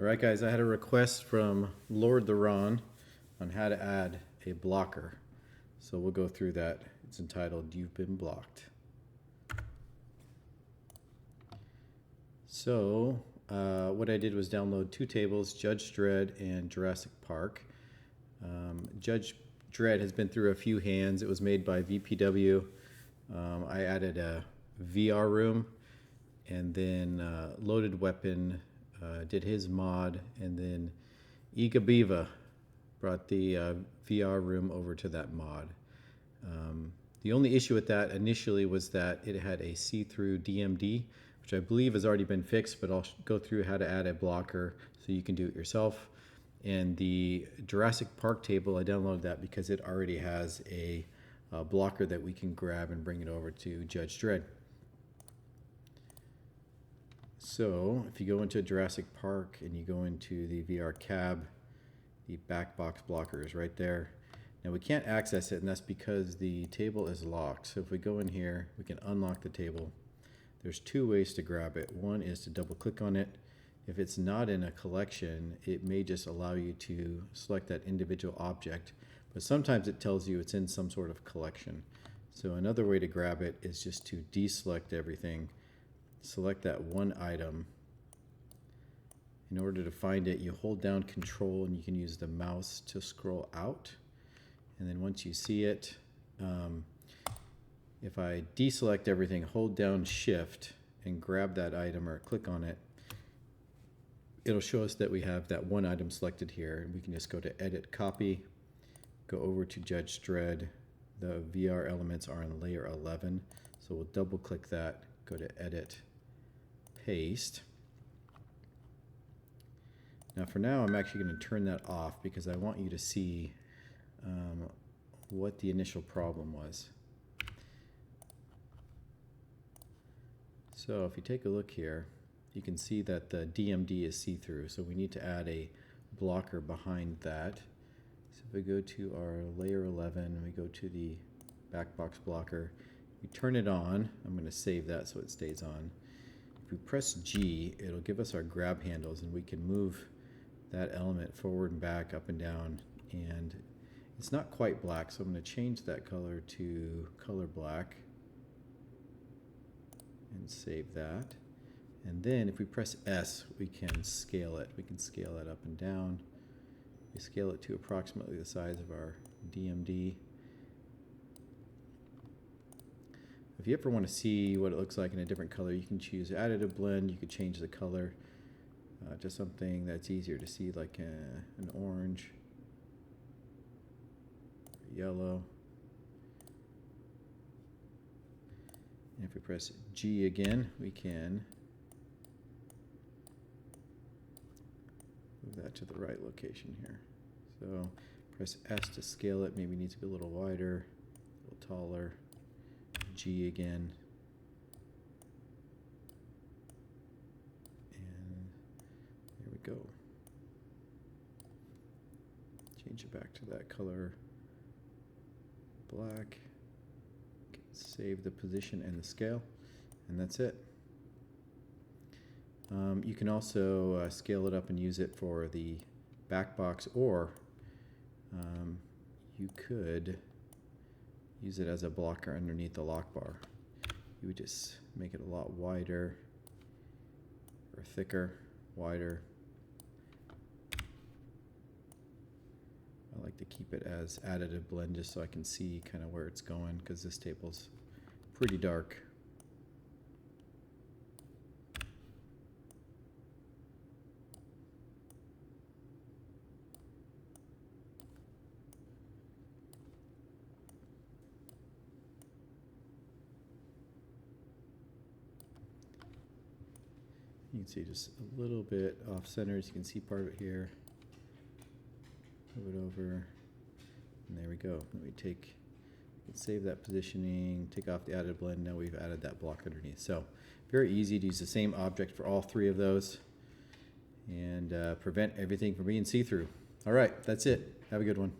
Alright guys, I had a request from Lord the Ron on how to add a blocker. So we'll go through that. It's entitled You've Been Blocked. So what I did was download two tables, Judge Dredd and Jurassic Park. Judge Dredd has been through a few hands. It was made by VPW. I added a VR room and then Loaded Weapon did his mod, and then Igabiva brought the VR room over to that mod. The only issue with that initially was that it had a see-through DMD, which I believe has already been fixed, but I'll go through how to add a blocker so you can do it yourself. And the Jurassic Park table, I downloaded that because it already has a blocker that we can grab and bring it over to Judge Dredd. So if you go into Jurassic Park and you go into the VR cab, the back box blocker is right there. Now we can't access it, and that's because the table is locked. So if we go in here, we can unlock the table. There's two ways to grab it. One is to double click on it. If it's not in a collection, it may just allow you to select that individual object, but sometimes it tells you it's in some sort of collection. So another way to grab it is just to deselect everything. Select that one item. In order to find it, you hold down Control and you can use the mouse to scroll out. And then once you see it, if I deselect everything, hold down Shift and grab that item or click on it, it'll show us that we have that one item selected here. And we can just go to Edit Copy, go over to Judge Dredd. The VR elements are in layer 11. So we'll double click that, go to Edit, Paste. Now for now, I'm actually going to turn that off because I want you to see what the initial problem was. So if you take a look here, you can see that the DMD is see-through, so we need to add a blocker behind that. So if we go to our layer 11, we go to the back box blocker, we turn it on. I'm going to save that so it stays on. If we press G, it'll give us our grab handles, and we can move that element forward and back, up and down, and it's not quite black, so I'm going to change that color to color black and save that. And then if we press S, we can scale it. We can scale it up and down. We scale it to approximately the size of our DMD. If you ever want to see what it looks like in a different color, you can choose additive blend. You could change the color to something that's easier to see, like an orange, yellow. And if we press G again, we can move that to the right location here. So press S to scale it. Maybe it needs to be a little wider, a little taller. G again. And there we go. Change it back to that color black. Save the position and the scale, and that's it. You can also scale it up and use it for the back box, or you could use it as a blocker underneath the lockbar. You would just make it a lot wider or thicker, wider. I like to keep it as additive blend just so I can see kind of where it's going, because this table's pretty dark. You can see just a little bit off center, as you can see part of it here. Move it over, and there we go. Then we save that positioning, take off the added blend. Now we've added that block underneath. So very easy to use the same object for all three of those and prevent everything from being see-through. All right, that's it. Have a good one.